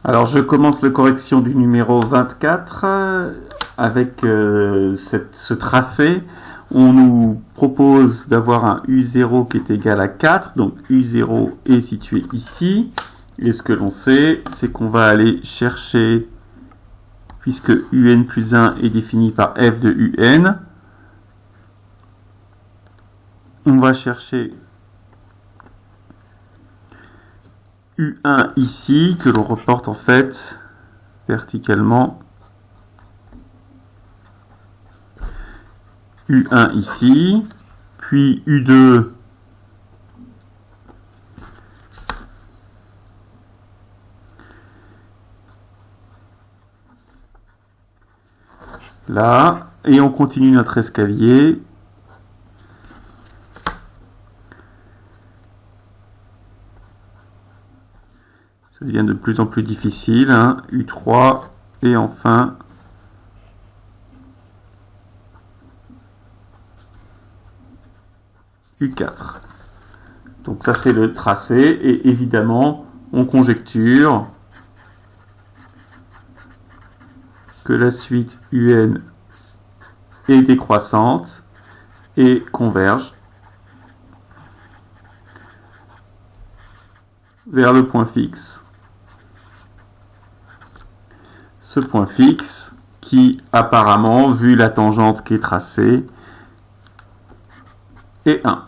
Alors je commence la correction du numéro 24 avec ce tracé. On nous propose d'avoir un U0 qui est égal à 4, donc U0 est situé ici. Et ce que l'on sait, c'est qu'on va aller chercher, puisque UN plus 1 est défini par f de UN, on va chercher U1 ici, que l'on reporte en fait verticalement. U1 ici, puis U2 là, et on continue notre escalier. Ça devient de plus en plus difficile, hein. U3 et enfin U4. Donc ça c'est le tracé et évidemment on conjecture que la suite UN est décroissante et converge vers le point fixe. Ce point fixe qui apparemment, vu la tangente qui est tracée, est 1.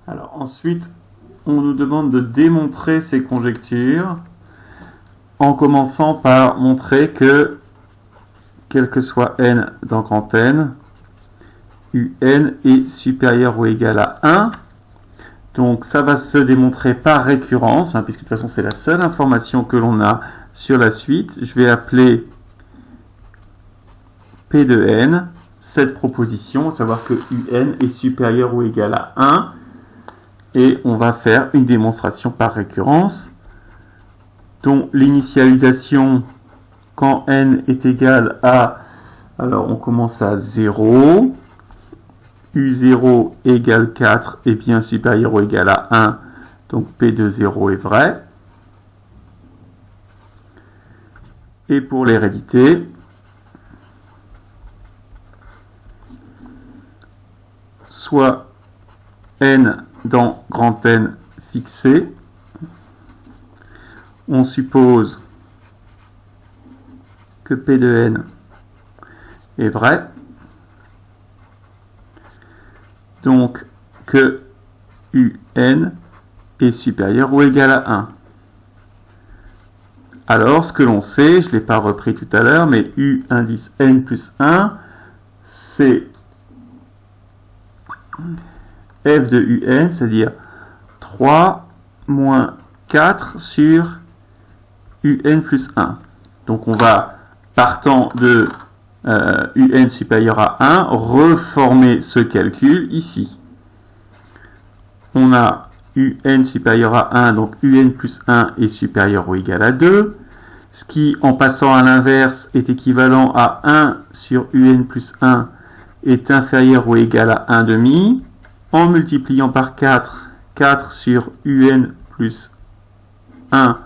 Alors ensuite, on nous demande de démontrer ces conjectures en commençant par montrer que, quel que soit n dans grand N, UN est supérieur ou égal à 1. Donc ça va se démontrer par récurrence, hein, puisque de toute façon c'est la seule information que l'on a sur la suite. Je vais appeler P de n cette proposition, à savoir que UN est supérieur ou égal à 1. Et on va faire une démonstration par récurrence, dont l'initialisation quand n est égal à, alors on commence à 0, U0 égale 4 est bien supérieur ou égal à 1, donc P de 0 est vrai. Et pour l'hérédité, soit n dans grand N fixé, on suppose que P de n est vrai, donc que UN est supérieur ou égal à 1. Alors, ce que l'on sait, je ne l'ai pas repris tout à l'heure, mais U indice n plus 1, c'est f de UN, c'est-à-dire 3 moins 4 sur UN plus 1. Donc on va, partant de UN supérieur à 1, reformer ce calcul ici. On a UN supérieur à 1, donc UN plus 1 est supérieur ou égal à 2, ce qui, en passant à l'inverse, est équivalent à 1 sur UN plus 1 est inférieur ou égal à 1 demi. En multipliant par 4, 4 sur UN plus 1,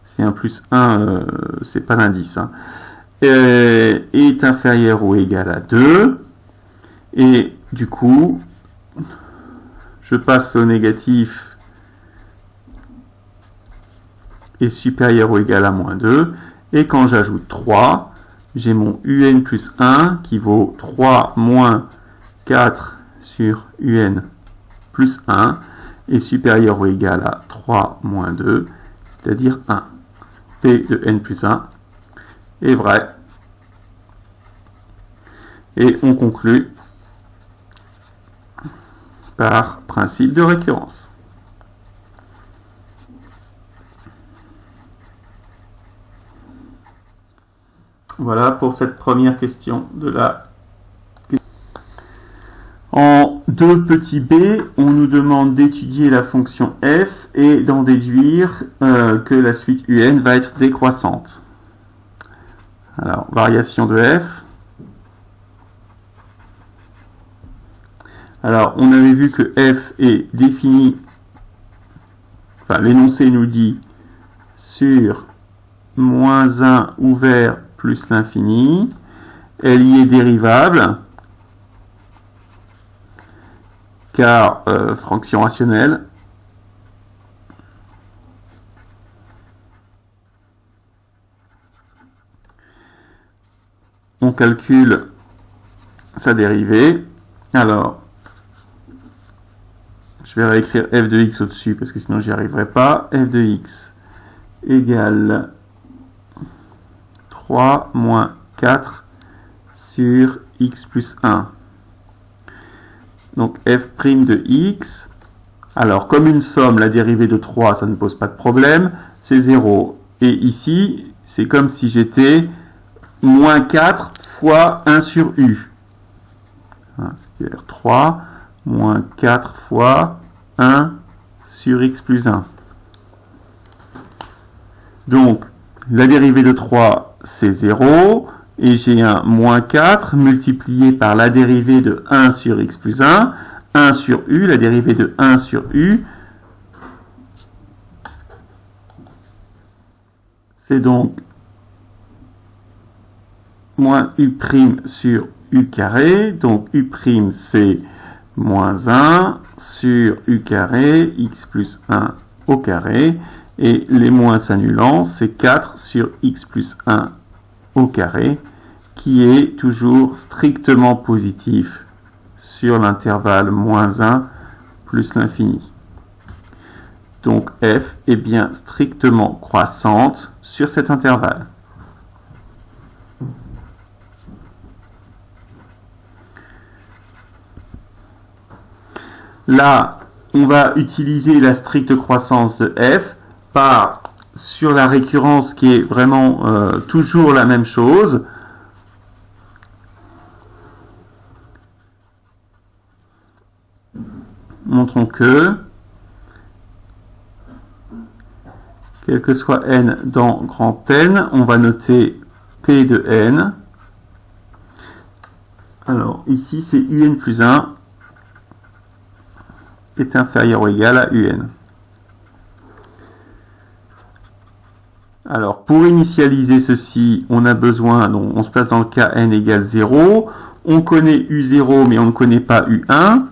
c'est un plus 1, c'est pas l'indice, hein, est inférieur ou égal à 2. Et du coup, je passe au négatif, est supérieur ou égal à moins 2. Et quand j'ajoute 3, j'ai mon UN plus 1 qui vaut 3 moins 4 sur UN plus 1 est supérieur ou égal à 3 moins 2, c'est-à-dire 1. P de n plus 1 est vrai. Et on conclut par principe de récurrence. Voilà pour cette première question de la... En 2 petits b, on nous demande d'étudier la fonction f et d'en déduire que la suite UN va être décroissante. Alors, variation de f. Alors, on avait vu que f est défini enfin l'énoncé nous dit sur moins 1 ouvert plus l'infini, elle y est dérivable, car fonction rationnelle, on calcule sa dérivée. Alors, je vais réécrire f de x au-dessus parce que sinon j'y arriverai pas. F de x égale 3 moins 4 sur x plus 1. Donc f' de x, alors comme une somme, la dérivée de 3, ça ne pose pas de problème, c'est 0. Et ici, c'est comme si j'étais moins 4 fois 1 sur u. C'est-à-dire 3 moins 4 fois 1 sur x plus 1. Donc, la dérivée de 3, c'est 0. Et j'ai un moins 4 multiplié par la dérivée de 1 sur x plus 1. 1 sur u, la dérivée de 1 sur u. C'est donc moins u' sur u carré. Donc u' c'est moins 1 sur u carré, x plus 1 au carré. Et les moins s'annulant, c'est 4 sur x plus 1 au carré, qui est toujours strictement positif sur l'intervalle moins 1 plus l'infini. Donc f est bien strictement croissante sur cet intervalle. Là, on va utiliser la stricte croissance de f sur la récurrence qui est vraiment toujours la même chose. Montrons que, quel que soit n dans grand N, on va noter P de n. Alors, ici, c'est un plus 1 est inférieur ou égal à un. Alors, pour initialiser ceci, on a besoin, donc on se place dans le cas n égale 0. On connaît u0, mais on ne connaît pas u1.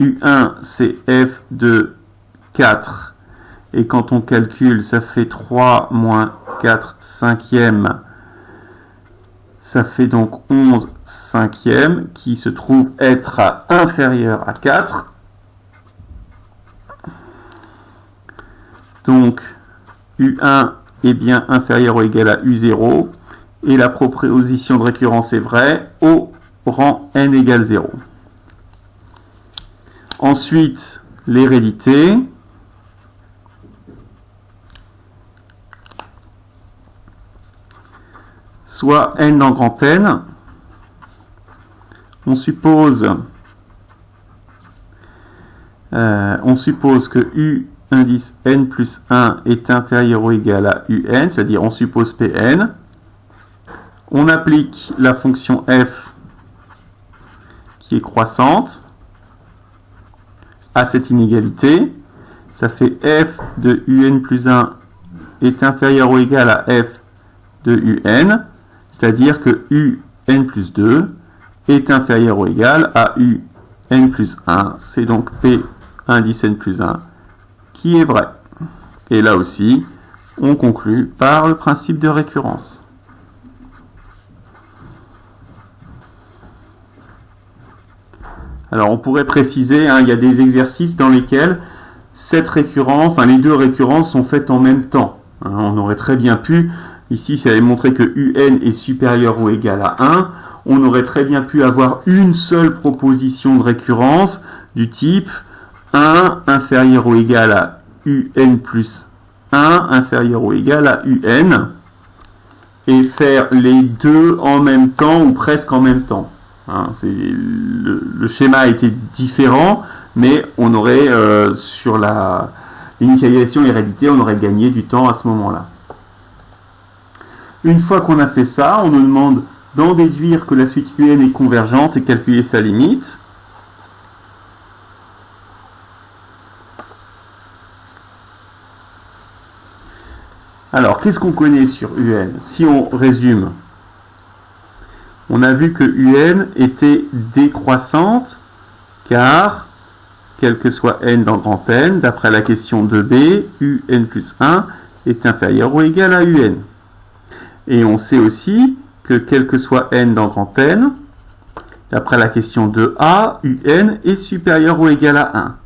u1, c'est f de 4. Et quand on calcule, ça fait 3 moins 4 cinquièmes. Ça fait donc 11 cinquièmes, qui se trouve être inférieur à 4. Donc, u1 est bien inférieur ou égal à u0. Et la proposition de récurrence est vraie au rang n égale 0. Ensuite, l'hérédité. Soit n dans grand N. On suppose que u indice n plus 1 est inférieur ou égal à un, c'est-à-dire on suppose Pn. On applique la fonction f qui est croissante à cette inégalité. Ça fait f de un plus 1 est inférieur ou égal à f de un, c'est-à-dire que un plus 2 est inférieur ou égal à un plus 1. C'est donc P indice n plus 1 qui est vrai. Et là aussi, on conclut par le principe de récurrence. Alors on pourrait préciser, il y a des exercices dans lesquels cette récurrence, les deux récurrences sont faites en même temps. On aurait très bien pu, ici ça avait montré que un est supérieur ou égal à 1, on aurait très bien pu avoir une seule proposition de récurrence du type 1 inférieur ou égal à un plus 1 inférieur ou égal à un, et faire les deux en même temps ou presque en même temps. Le schéma a été différent, mais on aurait, sur l'initialisation hérédité, on aurait gagné du temps à ce moment-là. Une fois qu'on a fait ça, on nous demande d'en déduire que la suite un est convergente et calculer sa limite. Alors, qu'est-ce qu'on connaît sur UN? Si on résume, on a vu que UN était décroissante, car, quel que soit n dans grand N, d'après la question 2b, UN plus 1 est inférieur ou égal à UN. Et on sait aussi que, quel que soit n dans grand N, d'après la question 2a, UN est supérieur ou égal à 1.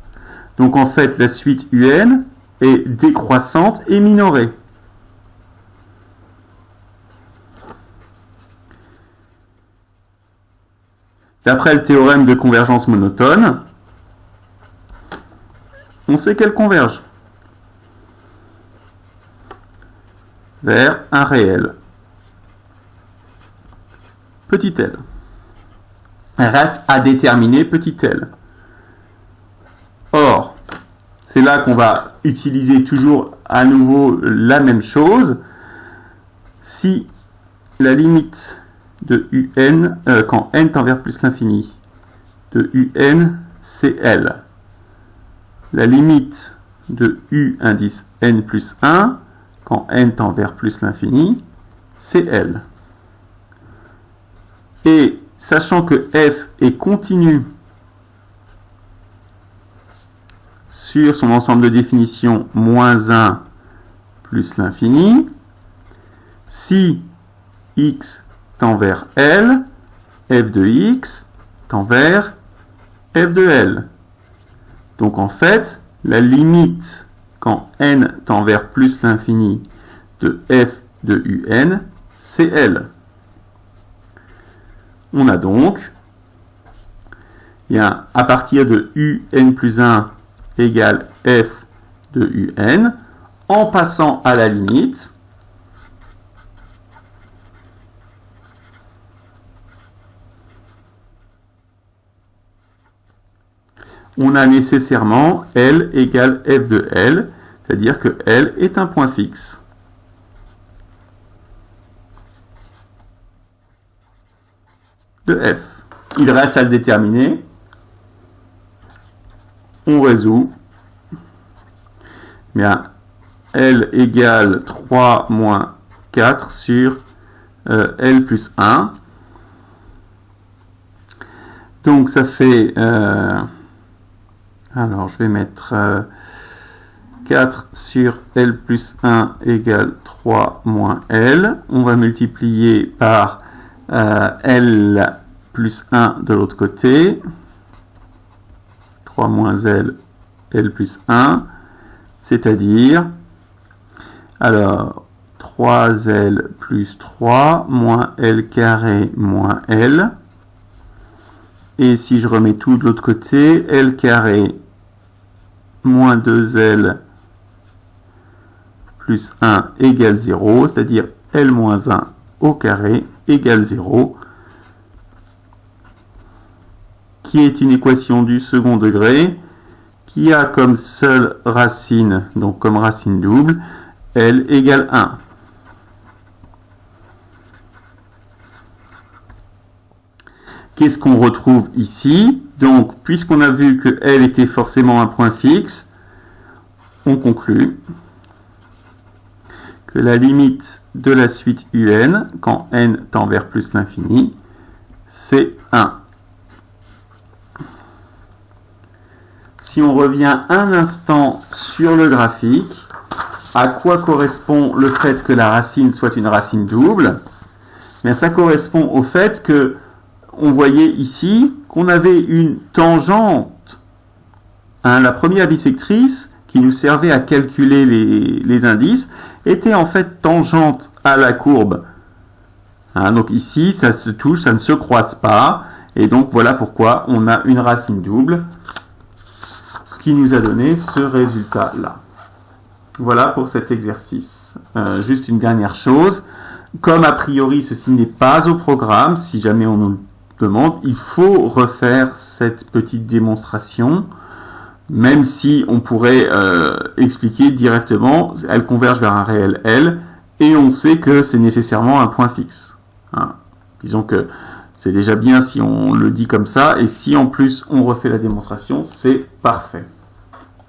Donc en fait, la suite UN est décroissante et minorée. D'après le théorème de convergence monotone, on sait qu'elle converge vers un réel. Petit l. Elle reste à déterminer petit l. Or, c'est là qu'on va utiliser toujours à nouveau la même chose. Si la limite de UN, quand n tend vers plus l'infini, de UN, c'est L. La limite de U indice n plus 1, quand n tend vers plus l'infini, c'est L. Et sachant que f est continu sur son ensemble de définition moins 1 plus l'infini, si x tend vers L, f de x tend vers f de L. Donc en fait, la limite quand n tend vers plus l'infini de f de un, c'est L. On a donc, bien, à partir de un plus 1 égale f de un, en passant à la limite, on a nécessairement L égale f de L, c'est-à-dire que L est un point fixe. De f. Il reste à le déterminer. On résout. Bien, L égale 3 moins 4 sur L plus 1. Donc ça fait... alors je vais mettre 4 sur L plus 1 égale 3 moins L. On va multiplier par L plus 1 de l'autre côté. 3 moins L, L plus 1. C'est-à-dire, alors, 3L plus 3 moins L carré moins L. Et si je remets tout de l'autre côté, L carré moins 2L plus 1 égale 0, c'est-à-dire L moins 1 au carré égale 0, qui est une équation du second degré, qui a comme seule racine, donc comme racine double, L égale 1. Qu'est-ce qu'on retrouve ici? Donc, puisqu'on a vu que L était forcément un point fixe, on conclut que la limite de la suite UN, quand n tend vers plus l'infini, c'est 1. Si on revient un instant sur le graphique, à quoi correspond le fait que la racine soit une racine double? Bien, ça correspond au fait que on voyait ici qu'on avait une tangente. La première bisectrice qui nous servait à calculer les indices était en fait tangente à la courbe. Donc ici, ça se touche, ça ne se croise pas. Et donc voilà pourquoi on a une racine double, ce qui nous a donné ce résultat-là. Voilà pour cet exercice. Juste une dernière chose. Comme a priori ceci n'est pas au programme, si jamais on nous demande, il faut refaire cette petite démonstration, même si on pourrait expliquer directement, elle converge vers un réel L, et on sait que c'est nécessairement un point fixe. Disons que c'est déjà bien si on le dit comme ça, et si en plus on refait la démonstration, c'est parfait.